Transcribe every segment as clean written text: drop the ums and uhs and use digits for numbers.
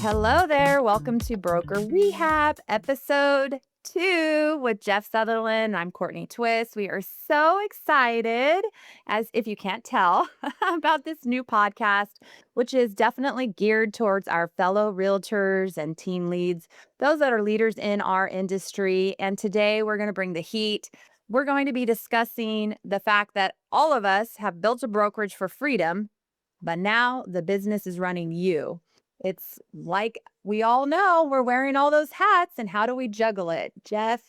Hello there. Welcome to Broker Rehab, episode 2 with Jeff Sutherlin. I'm Courtney Twiss. We are so excited, as if you can't tell, about this new podcast, which is definitely geared towards our fellow realtors and team leads, those that are leaders in our industry. And today we're going to bring the heat. We're going to be discussing the fact that all of us have built a brokerage for freedom, but now the business is running you. It's like we all know we're wearing all those hats, and how do we juggle it? Jeff,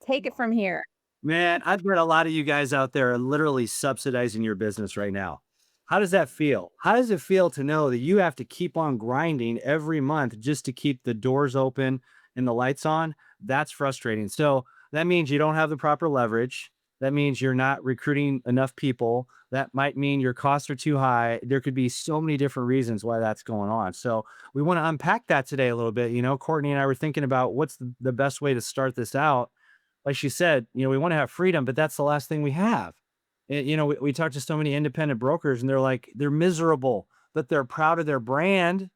take it from here. Man, I've bet a lot of you guys out there are literally subsidizing your business right now. How does that feel? How does it feel to know that you have to keep on grinding every month just to keep the doors open and the lights on? That's frustrating. So that means you don't have the proper leverage. That means you're not recruiting enough people. That might mean your costs are too high. There could be so many different reasons why that's going on. So we want to unpack that today a little bit. Courtney and I were thinking about what's the best way to start this out. Like she said, we want to have freedom, but that's the last thing we have. We talk to so many independent brokers and they're miserable, but they're proud of their brand,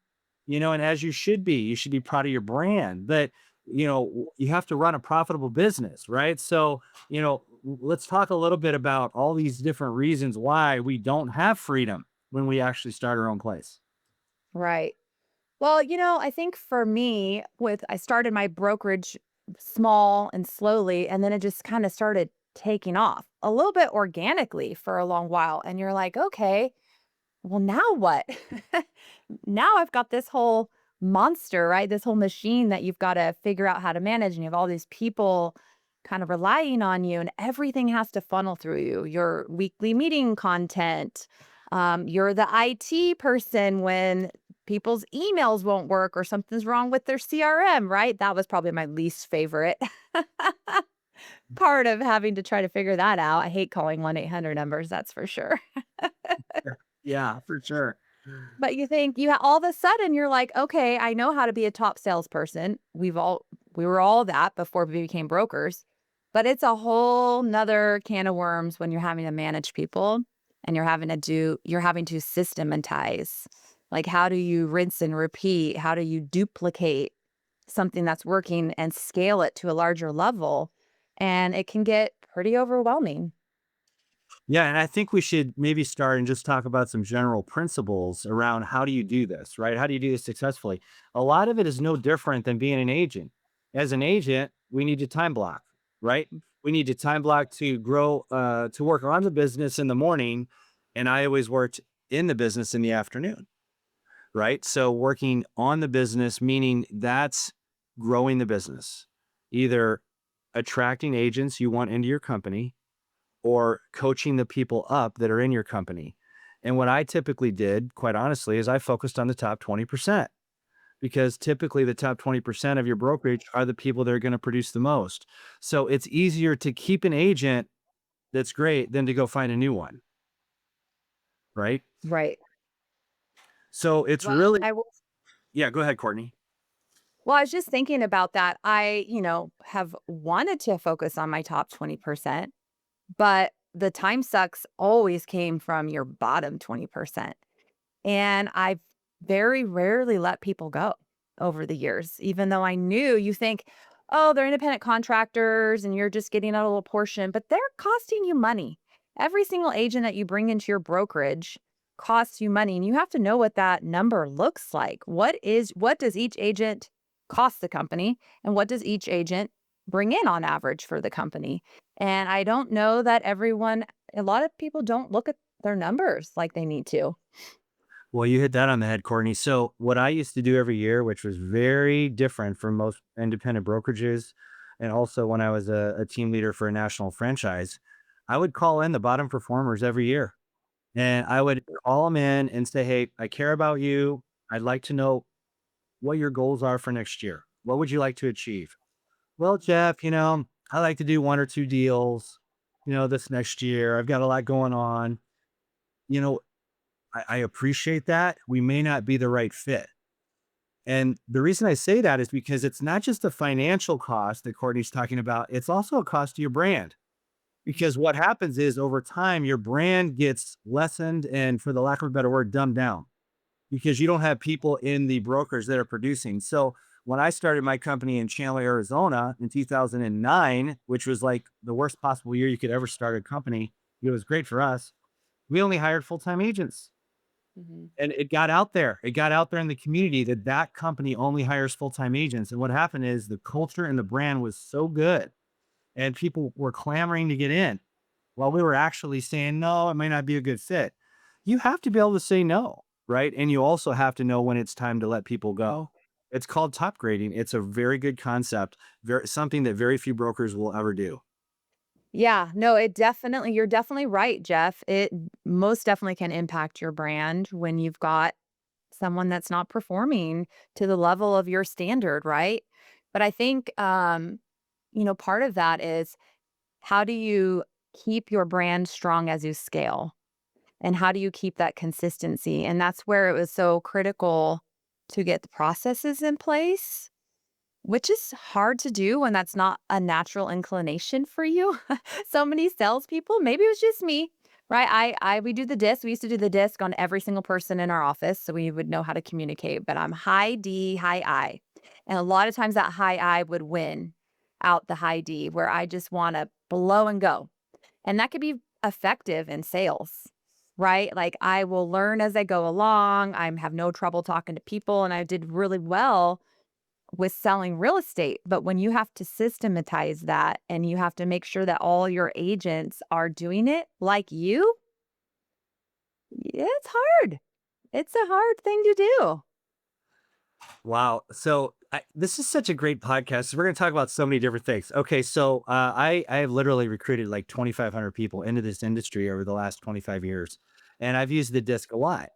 and as you should be proud of your brand, but you have to run a profitable business, right? So, let's talk a little bit about all these different reasons why we don't have freedom when we actually start our own place. Right. Well, I think for me, I started my brokerage small and slowly, and then it just kind of started taking off a little bit organically for a long while. And you're like, okay, well, now what? Now I've got this whole monster, right? This whole machine that you've got to figure out how to manage. And you have all these people kind of relying on you, and everything has to funnel through you. Your weekly meeting content. You're the IT person when people's emails won't work or something's wrong with their CRM, right? That was probably my least favorite part of having to try to figure that out. I hate calling 1-800 numbers, that's for sure. Yeah, for sure. But you think all of a sudden you're like, okay, I know how to be a top salesperson. We were all that before we became brokers, but it's a whole nother can of worms when you're having to manage people and you're having to systematize. Like, how do you rinse and repeat? How do you duplicate something that's working and scale it to a larger level? And it can get pretty overwhelming. Yeah, and I think we should maybe start and just talk about some general principles around how do you do this, right? How do you do this successfully? A lot of it is no different than being an agent. As an agent, we need to time block, right? We need to time block to grow, to work on the business in the morning. And I always worked in the business in the afternoon, right? So working on the business, meaning that's growing the business, either attracting agents you want into your company or coaching the people up that are in your company. And what I typically did, quite honestly, is I focused on the top 20% because typically the top 20% of your brokerage are the people that are going to produce the most. So it's easier to keep an agent that's great than to go find a new one, right? Right. So it's Well, really, yeah, go ahead, Courtney. I was just thinking about that. I, have wanted to focus on my top 20%, but the time sucks always came from your bottom 20%. And I've very rarely let people go over the years, even though I knew you think, oh, they're independent contractors and you're just getting a little portion, but they're costing you money. Every single agent that you bring into your brokerage costs you money, and you have to know what that number looks like. What does each agent cost the company, and what does each agent bring in on average for the company? And I don't know that a lot of people don't look at their numbers like they need to. Well, you hit that on the head, Courtney. So what I used to do every year, which was very different from most independent brokerages, and also when I was a team leader for a national franchise, I would call in the bottom performers every year. And I would call them in and say, hey, I care about you. I'd like to know what your goals are for next year. What would you like to achieve? Well, Jeff, I like to do one or two deals, this next year. I've got a lot going on. You know, I appreciate that. We may not be the right fit. And the reason I say that is because it's not just the financial cost that Courtney's talking about, it's also a cost to your brand. Because what happens is over time, your brand gets lessened and, for the lack of a better word, dumbed down because you don't have people in the brokers that are producing. So when I started my company in Chandler, Arizona in 2009, which was like the worst possible year you could ever start a company, it was great for us. We only hired full-time agents. Mhm. And it got out there. It got out there in the community that that company only hires full-time agents. And what happened is the culture and the brand was so good and people were clamoring to get in while we were actually saying, no, it might not be a good fit. You have to be able to say no, right? And you also have to know when it's time to let people go. It's called top grading. It's a very good concept, something that very few brokers will ever do. Yeah, no, it definitely you're definitely right, Jeff. It most definitely can impact your brand when you've got someone that's not performing to the level of your standard, right? But I think, part of that is how do you keep your brand strong as you scale? And how do you keep that consistency? And that's where it was so critical to get the processes in place, which is hard to do when that's not a natural inclination for you. So many salespeople, maybe it was just me, right? We do the disc. We used to do the disc on every single person in our office, so we would know how to communicate. But I'm high D, high I, and a lot of times that high I would win out the high D, where I just want to blow and go, and that could be effective in sales. Right? Like I will learn as I go along. I have no trouble talking to people and I did really well with selling real estate. But when you have to systematize that and you have to make sure that all your agents are doing it like you, it's hard. It's a hard thing to do. Wow. So this is such a great podcast. We're going to talk about so many different things. Okay, so I have literally recruited like 2,500 people into this industry over the last 25 years, and I've used the disc a lot.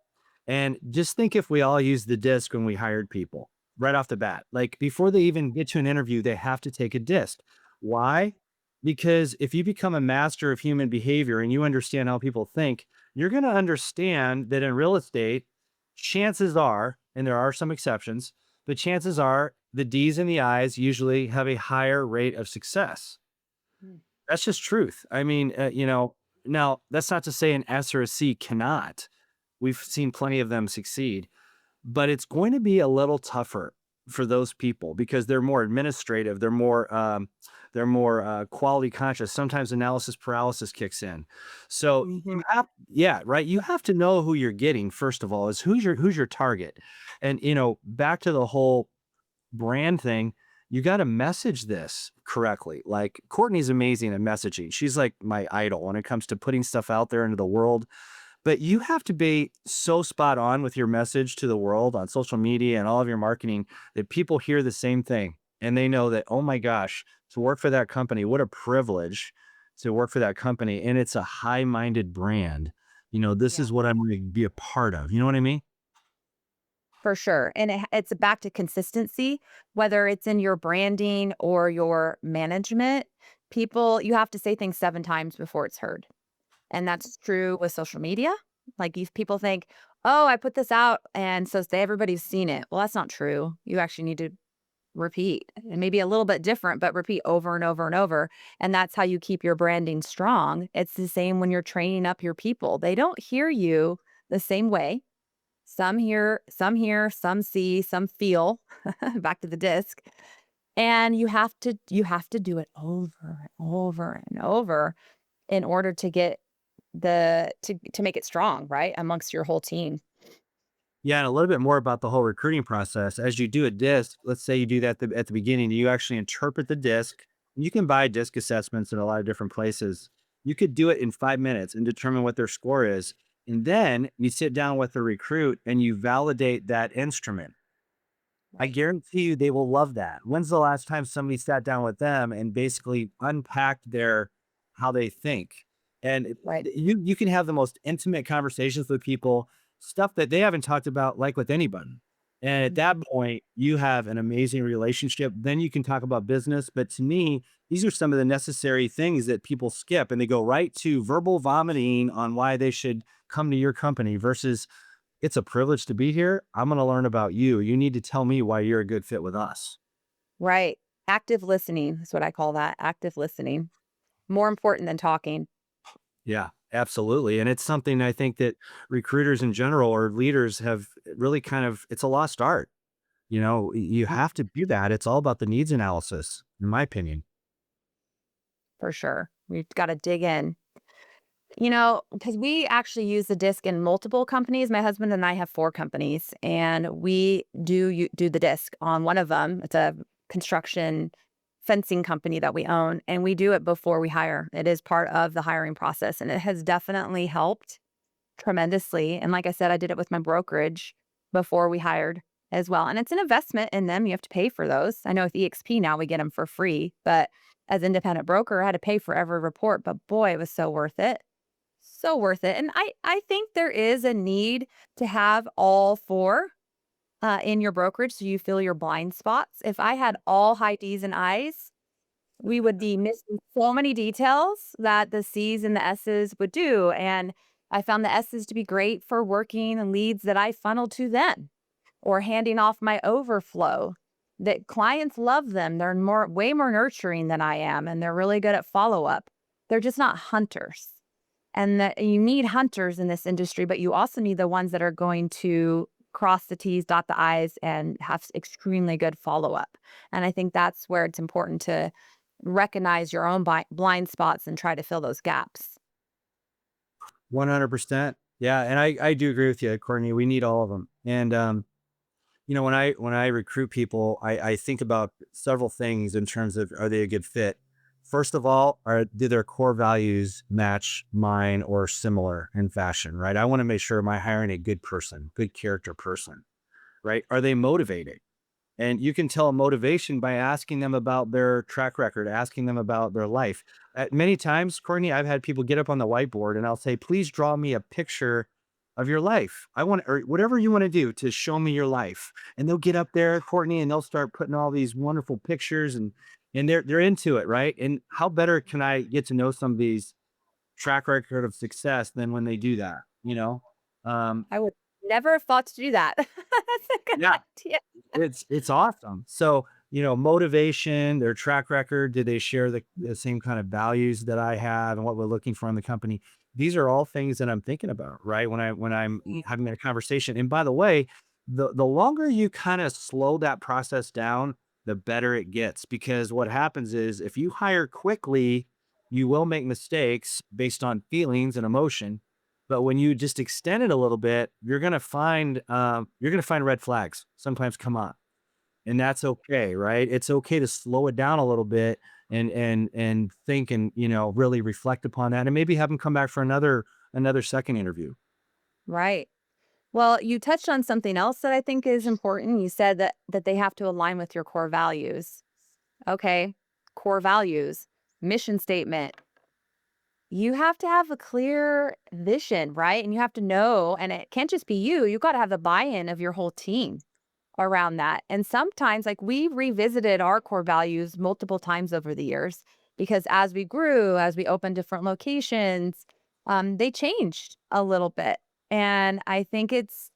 And just think if we all used the disc when we hired people right off the bat, like before they even get to an interview, they have to take a disc. Why? Because if you become a master of human behavior and you understand how people think, you're going to understand that in real estate, chances are, and there are some exceptions, but chances are the D's and the I's usually have a higher rate of success. Mm. That's just truth. I mean, now that's not to say an S or a C cannot. We've seen plenty of them succeed, but it's going to be a little tougher for those people because they're more administrative. They're more quality conscious. Sometimes analysis paralysis kicks in. So Mhm. yeah, right. You have to know who you're getting. First of all, is who's your target, and back to the whole brand thing. You got to message this correctly. Like Courtney's amazing at messaging. She's like my idol when it comes to putting stuff out there into the world, but you have to be so spot on with your message to the world on social media and all of your marketing that people hear the same thing and they know that, oh my gosh, to work for that company, what a privilege to work for that company. And it's a high minded brand. This Yeah. is what I'm going to be a part of. You know what I mean? For sure. And it's back to consistency, whether it's in your branding or your management. You have to say things 7 times before it's heard. And that's true with social media. Like if people think, oh, I put this out and so say everybody's seen it. Well, that's not true. You actually need to repeat and maybe a little bit different, but repeat over and over and over. And that's how you keep your branding strong. It's the same when you're training up your people. They don't hear you the same way. Some see, some feel. Back to the disc. And you have to do it over and over and over in order to get to make it strong, right? Amongst your whole team. Yeah, and a little bit more about the whole recruiting process. As you do a disc, let's say you do that at the beginning, you actually interpret the disc. You can buy disc assessments in a lot of different places. You could do it in 5 minutes and determine what their score is. And then you sit down with the recruit and you validate that instrument. I Right. guarantee you they will love that. When's the last time somebody sat down with them and basically unpacked their how they think? And Right. you can have the most intimate conversations with people, stuff that they haven't talked about like with anybody. And at that Mhm. point, you have an amazing relationship. Then you can talk about business. But to me, these are some of the necessary things that people skip and they go right to verbal vomiting on why they should come to your company versus it's a privilege to be here. I'm going to learn about you. You need to tell me why you're a good fit with us. Right. Active listening is what I call that, active listening. more important than talking. Yeah, absolutely. And it's something I think that recruiters in general or leaders have really kind of, it's a lost art. You have to do that. It's all about the needs analysis, in my opinion. For sure. We've got to dig in. Because we actually use the disc in multiple companies. My husband and I have 4 companies, and we do the disc on one of them. It's a construction fencing company that we own, and we do it before we hire. It is part of the hiring process, and it has definitely helped tremendously. And like I said, I did it with my brokerage before we hired as well. And it's an investment in them. You have to pay for those. I know with EXP now we get them for free, but as independent broker, I had to pay for every report. But boy, it was so worth it. So worth it. And I think there is a need to have all 4 in your brokerage so you feel your blind spots. If I had all high D's and I's, we would be missing so many details that the C's and the S's would do. And I found the S's to be great for working and leads that I funnel to them or handing off my overflow. That clients love them. They're way more nurturing than I am, and they're really good at follow up. They're just not hunters. And that you need hunters in this industry, but you also need the ones that are going to cross the T's, dot the I's, and have extremely good follow up. And I think that's where it's important to recognize your own blind spots and try to fill those gaps. 100%. Yeah. And I do agree with you, Courtney. We need all of them. And, when I recruit people, I think about several things in terms of, are they a good fit? First of all, do their core values match mine or similar in fashion, right? I want to make sure am I hiring a good person, good character person, right? Are they motivated? And you can tell motivation by asking them about their track record, asking them about their life. At many times, Courtney, I've had people get up on the whiteboard and I'll say, please draw me a picture of your life. I want, or whatever you want to do to show me your life. And they'll get up there, Courtney, and they'll start putting all these wonderful pictures and they're into it, right? And how better can I get to know somebody's track record of success than when they do that, you know? Um, I would never have thought to do that. That's a good yeah, idea. it's awesome. So, motivation, their track record, do they share the same kind of values that I have and what we're looking for in the company? These are all things that I'm thinking about, right? When I'm Mm. having a conversation. And by the way, the longer you kind of slow that process down, the better it gets. Because what happens is if you hire quickly, you will make mistakes based on feelings and emotion. But when you just extend it a little bit, you're gonna find red flags sometimes come up, and that's okay, right? It's okay to slow it down a little bit and think and really reflect upon that, and maybe have them come back for another second interview. Right. Well, you touched on something else that I think is important. You said that they have to align with your core values. Okay. Core values, mission statement. You have to have a clear vision, right? And you have to know, and it can't just be you. You got to have the buy-in of your whole team around that. And sometimes, like, we revisited our core values multiple times over the years because as we grew, as we opened different locations, they changed a little bit. And I think it's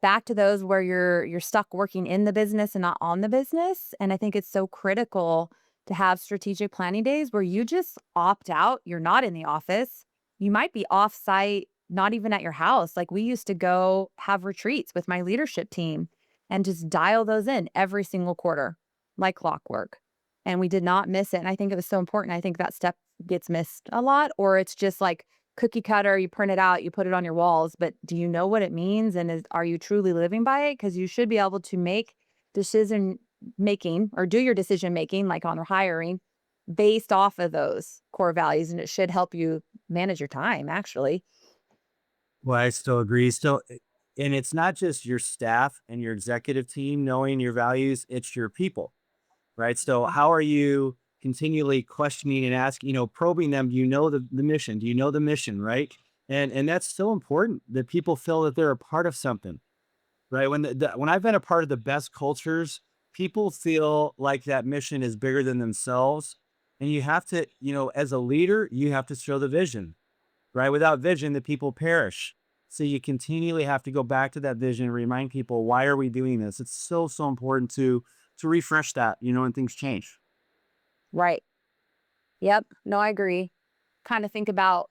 back to those where you're stuck working in the business and not on the business. And I think it's so critical to have strategic planning days where you just opt out. You're not in the office. You might be off site, not even at your house. Like, we used to go have retreats with my leadership team and just dial those in every single quarter, like clockwork. And we did not miss it. And I think it was so important. I think that step gets missed a lot, or it's just like cookie cutter, you print it out, you put it on your walls. But do you know what it means? And are you truly living by it? Because you should be able to make decision making or do your decision making, like on hiring, based off of those core values. And it should help you manage your time, actually. Well, I still agree. And it's not just your staff and your executive team knowing your values, it's your people, right? So how are you continually questioning and asking, probing them? Do you know the mission? Do you know the mission, right? And that's so important that people feel that they're a part of something, right? When I've been a part of the best cultures, people feel like that mission is bigger than themselves. And you have to, as a leader, you have to show the vision, right? Without vision, the people perish. So you continually have to go back to that vision and remind people, why are we doing this? It's so, so important to refresh that, when things change. Right. Yep. No, I agree. Kind of think about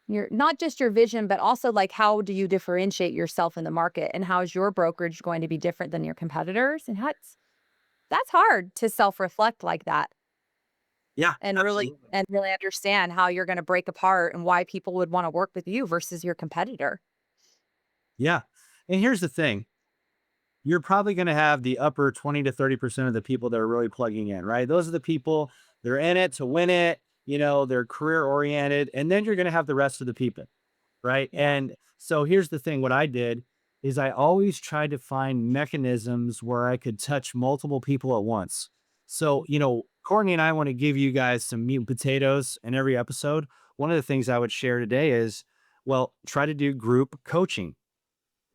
your not just your vision, but also like how do you differentiate yourself in the market and how is your brokerage going to be different than your competitors? And that's hard to self-reflect like that Yeah, absolutely. and really understand how you're going to break apart and why people would want to work with you versus your competitor. Yeah. And here's the thing. You're probably going to have the upper 20 to 30% of the people that are really plugging in, right? Those are the people, they're in it to win it, they're career oriented. And then you're going to have the rest of the people, right? Yeah. And so here's the thing, what I did is I always tried to find mechanisms where I could touch multiple people at once. So, Courtney and I want to give you guys some meat and potatoes in every episode. One of the things I would share today is, well, try to do group coaching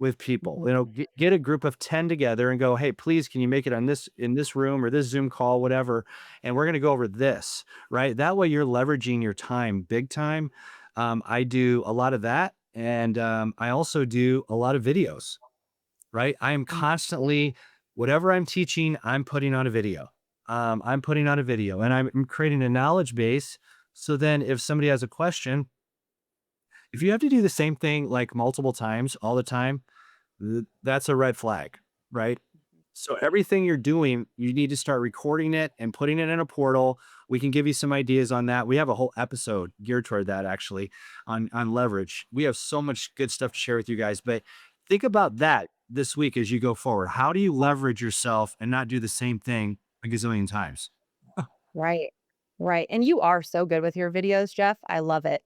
with people. Mhm. Get a group of 10 together and go, "Hey, please, can you make it on this in this room or this Zoom call, whatever, and we're going to go over this," right? That way you're leveraging your time big time. I do a lot of that, and I also do a lot of videos, right? I am Mm. constantly whatever I'm teaching, I'm putting on a video. I'm putting on a video, and I'm creating a knowledge base. So then, if somebody has a question, if you have to do the same thing like multiple times all the time, that's a red flag, right? So everything you're doing, you need to start recording it and putting it in a portal. We can give you some ideas on that. We have a whole episode geared toward that actually on leverage. We have so much good stuff to share with you guys, but think about that this week as you go forward. How do you leverage yourself and not do the same thing a gazillion times? Right. Right. And you are so good with your videos, Jeff. I love it.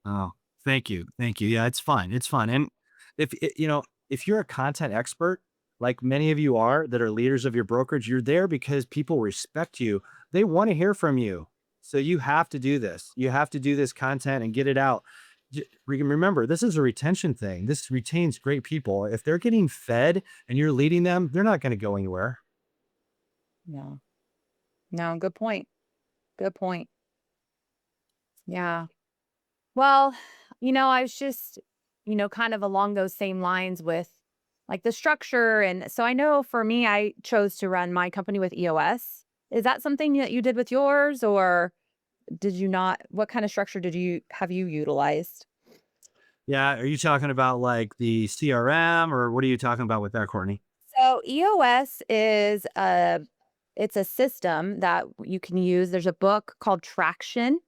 Oh, thank you. Thank you. Yeah, it's fun. It's fun. And if you're a content expert, like many of you are that are leaders of your brokerage, you're there because people respect you. They want to hear from you. So you have to do this. You have to do this content and get it out. Remember, this is a retention thing. This retains great people. If they're getting fed and you're leading them, they're not going to go anywhere. No. No, good point. Good point. Yeah. Well, I was just, kind of along those same lines with like the structure. And so I know for me, I chose to run my company with EOS. Is that something that you did with yours or did you not? What kind of structure have you utilized? Yeah. Are you talking about like the CRM or what are you talking about with that, Courtney? So EOS is it's a system that you can use. There's a book called Traction.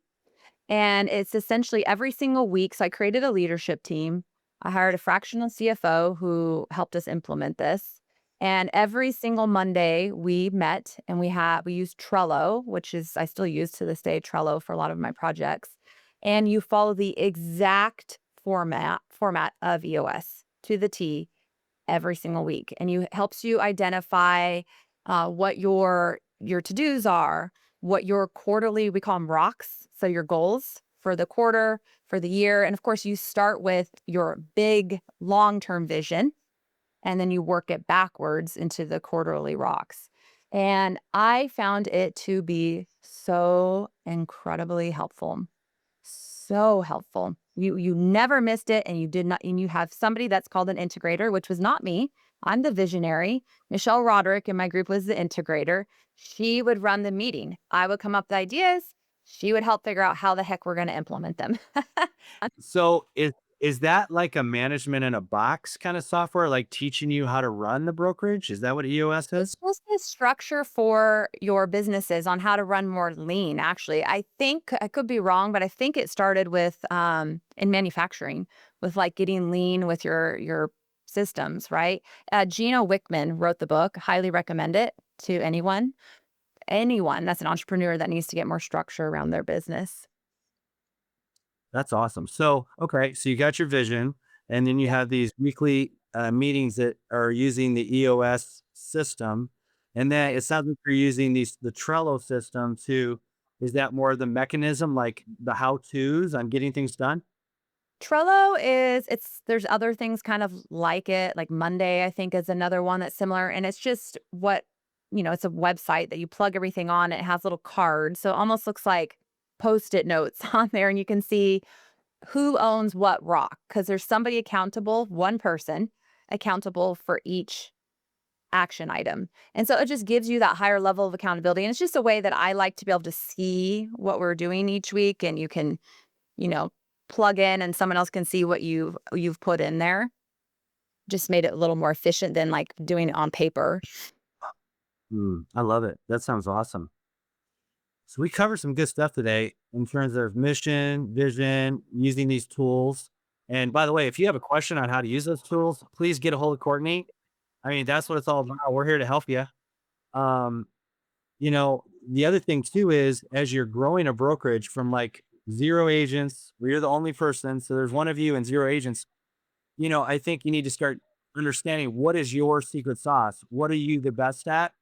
And it's essentially every single week. So I created a leadership team. I hired a fractional CFO who helped us implement this. And every single Monday we met and we used Trello, which is I still use to this day Trello for a lot of my projects. And you follow the exact format of EOS to the T every single week, and you helps you identify what your to-dos are, what your quarterly, we call them rocks, so your goals for the quarter, for the year, and of course you start with your big long-term vision, and then you work it backwards into the quarterly rocks. And I found it to be so incredibly helpful. So helpful. You never missed it and you did not and you have somebody that's called an integrator, which was not me. I'm the visionary. Michelle Roderick in my group was the integrator. She would run the meeting. I would come up with ideas. She would help figure out how the heck we're going to implement them. So is that like a management in a box kind of software, like teaching you how to run the brokerage? Is that what EOS It's is? just a structure for your businesses on how to run more lean, actually. I think I could be wrong, but I think it started with in manufacturing with like getting lean with your systems, right? Gino Wickman wrote the book. Highly recommend it to anyone that's an entrepreneur that needs to get more structure around their business. That's awesome. So, okay, so you got your vision, and then you Yeah. have these weekly meetings that are using the EOS system, and then it sounds like you're using the Trello system too. Is that more of the mechanism, like the how tos on getting things done? Trello is there's other things kind of like it, like Monday, I think is another one that's similar. And it's just it's a website that you plug everything on. It has little cards. So it almost looks like post-it notes on there. And you can see who owns what rock because there's somebody accountable, one person accountable for each action item. And so it just gives you that higher level of accountability. And it's just a way that I like to be able to see what we're doing each week. And you can, you know, plug in and someone else can see what you've put in there. Just made it a little more efficient than like doing it on paper. I love it. That sounds awesome. So we covered some good stuff today in terms of mission, vision, using these tools. And by the way, if you have a question on how to use those tools, please get a hold of Courtney. I mean, that's what it's all about. We're here to help you. Um, the other thing too is as you're growing a brokerage from like 0 agents, where you're the only person, so there's one of you and 0 agents, I think you need to start understanding what is your secret sauce? What are you the best at?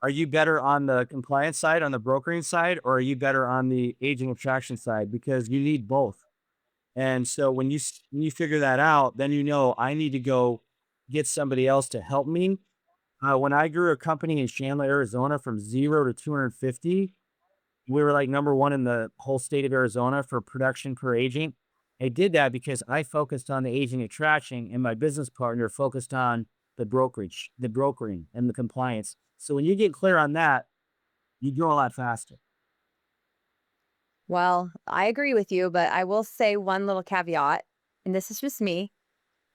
Are you better on the compliance side, on the brokering side, or are you better on the agent attraction side? Because you need both. And so when you figure that out, then I need to go get somebody else to help me. When I grew a company in Chandler, Arizona, from 0 to 250, we were like number one in the whole state of Arizona for production per agent. I did that because I focused on the agent attraction and my business partner focused on the brokerage, the brokering and the compliance. So when you get clear on that, you grow a lot faster. Well, I agree with you, but I will say one little caveat, and this is just me.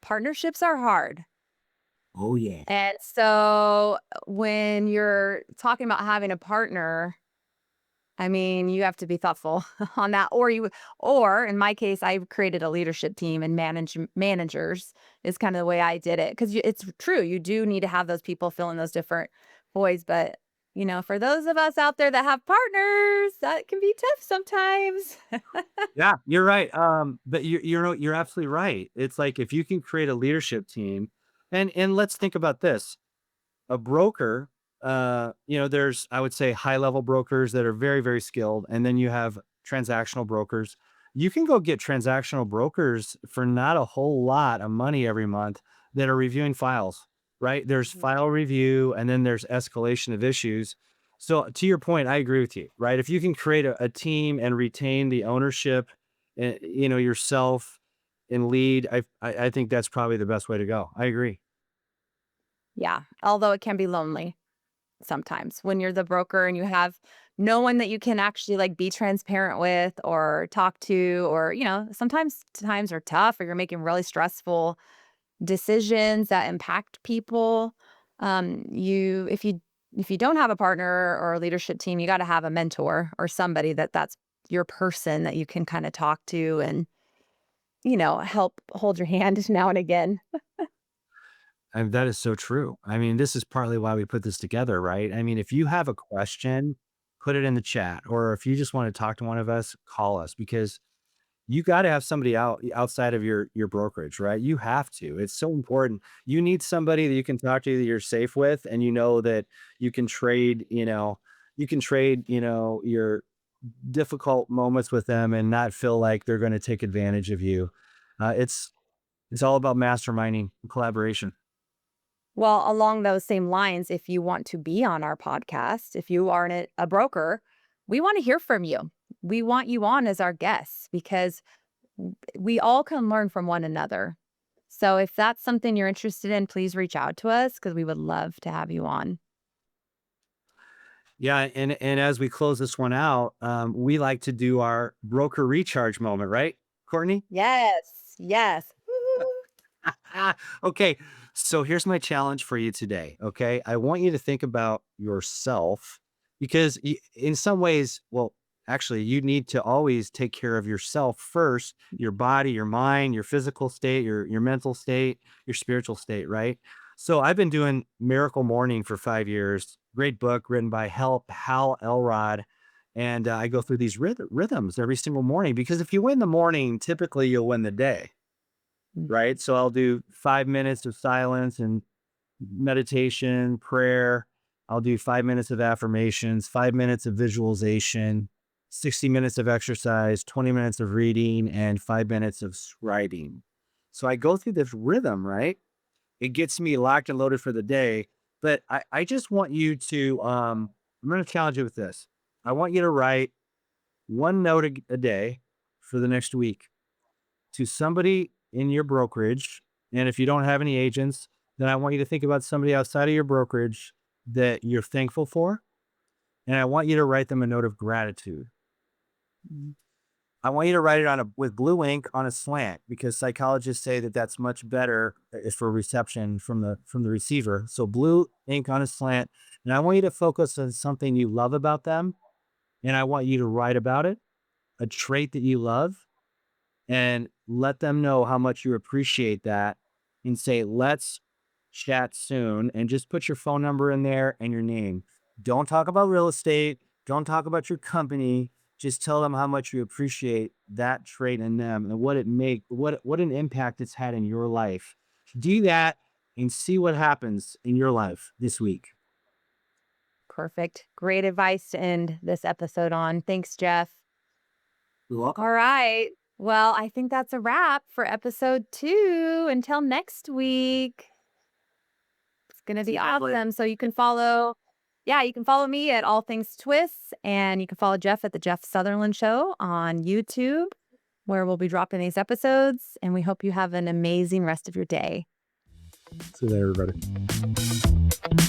Partnerships are hard. Oh yeah. And so when you're talking about having a partner, I mean, you have to be thoughtful on that. Or in my case, I created a leadership team and managers is kind of the way I did it. Cause it's true. You do need to have those people filling those different voids. But, for those of us out there that have partners, that can be tough sometimes. Yeah, you're right. But you're absolutely right. It's like if you can create a leadership team, and let's think about this. A broker, there's I would say high level brokers that are very, very skilled, and then you have transactional brokers. You can go get transactional brokers for not a whole lot of money every month that are reviewing files, right? There's Mhm. file review and then there's escalation of issues. So to your point, I agree with you, right? If you can create a team and retain the ownership, yourself and lead, I think that's probably the best way to go. I agree. Yeah. Although it can be lonely sometimes when you're the broker and you have no one that you can actually like be transparent with or talk to, or, sometimes times are tough or you're making really stressful decisions that impact people. If you don't have a partner or a leadership team, you got to have a mentor or somebody that's your person that you can kind of talk to and, help hold your hand now and again. And that is so true. I mean, this is partly why we put this together, right? I mean, if you have a question, put it in the chat, or if you just want to talk to one of us, call us because you got to have somebody outside of your brokerage, right? You have to. It's so important. You need somebody that you can talk to that you're safe with, and you know that you can trade. Your difficult moments with them and not feel like they're going to take advantage of you. It's all about masterminding and collaboration. Well, along those same lines, if you want to be on our podcast, if you aren't a broker, we want to hear from you. We want you on as our guests because we all can learn from one another. So if that's something you're interested in, please reach out to us because we would love to have you on. Yeah, and as we close this one out, we like to do our broker recharge moment, right, Courtney? Yes, yes. Woo. Okay, so here's my challenge for you today. Okay, I want you to think about yourself because in some ways, well, actually, you need to always take care of yourself first, your body, your mind, your physical state, your mental state, your spiritual state, right? So I've been doing Miracle Morning for 5 years. Great book written by Hal Elrod. And I go through these rhythms every single morning because if you win the morning, typically you'll win the day, Mm. right? So I'll do 5 minutes of silence and meditation, prayer. I'll do 5 minutes of affirmations, 5 minutes of visualization, 60 minutes of exercise, 20 minutes of reading, and 5 minutes of scribing. So I go through this rhythm, right? It gets me locked and loaded for the day. But I just want you to, I'm going to challenge you with this. I want you to write one note a day for the next week to somebody in your brokerage. And if you don't have any agents, then I want you to think about somebody outside of your brokerage that you're thankful for. And I want you to write them a note of gratitude. Mm. I want you to write it on a with blue ink on a slant because psychologists say that that's much better for reception from the receiver. So blue ink on a slant, and I want you to focus on something you love about them, and I want you to write about it, a trait that you love, and let them know how much you appreciate that, and say, "Let's chat soon," and just put your phone number in there and your name. Don't talk about real estate. Don't talk about your company. Just tell them how much you appreciate that trait in them and what an impact it's had in your life. Do that and see what happens in your life this week. Perfect. Great advice to end this episode on. Thanks, Jeff. You're welcome. All right. Well, I think that's a wrap for episode 2. Until next week. It's going to See be you guys later. awesome. So you can follow, yeah, you can follow me at All Things Twiss, and you can follow Jeff at the Jeff Sutherlin Show on YouTube, where we'll be dropping these episodes. And we hope you have an amazing rest of your day. See you later, everybody.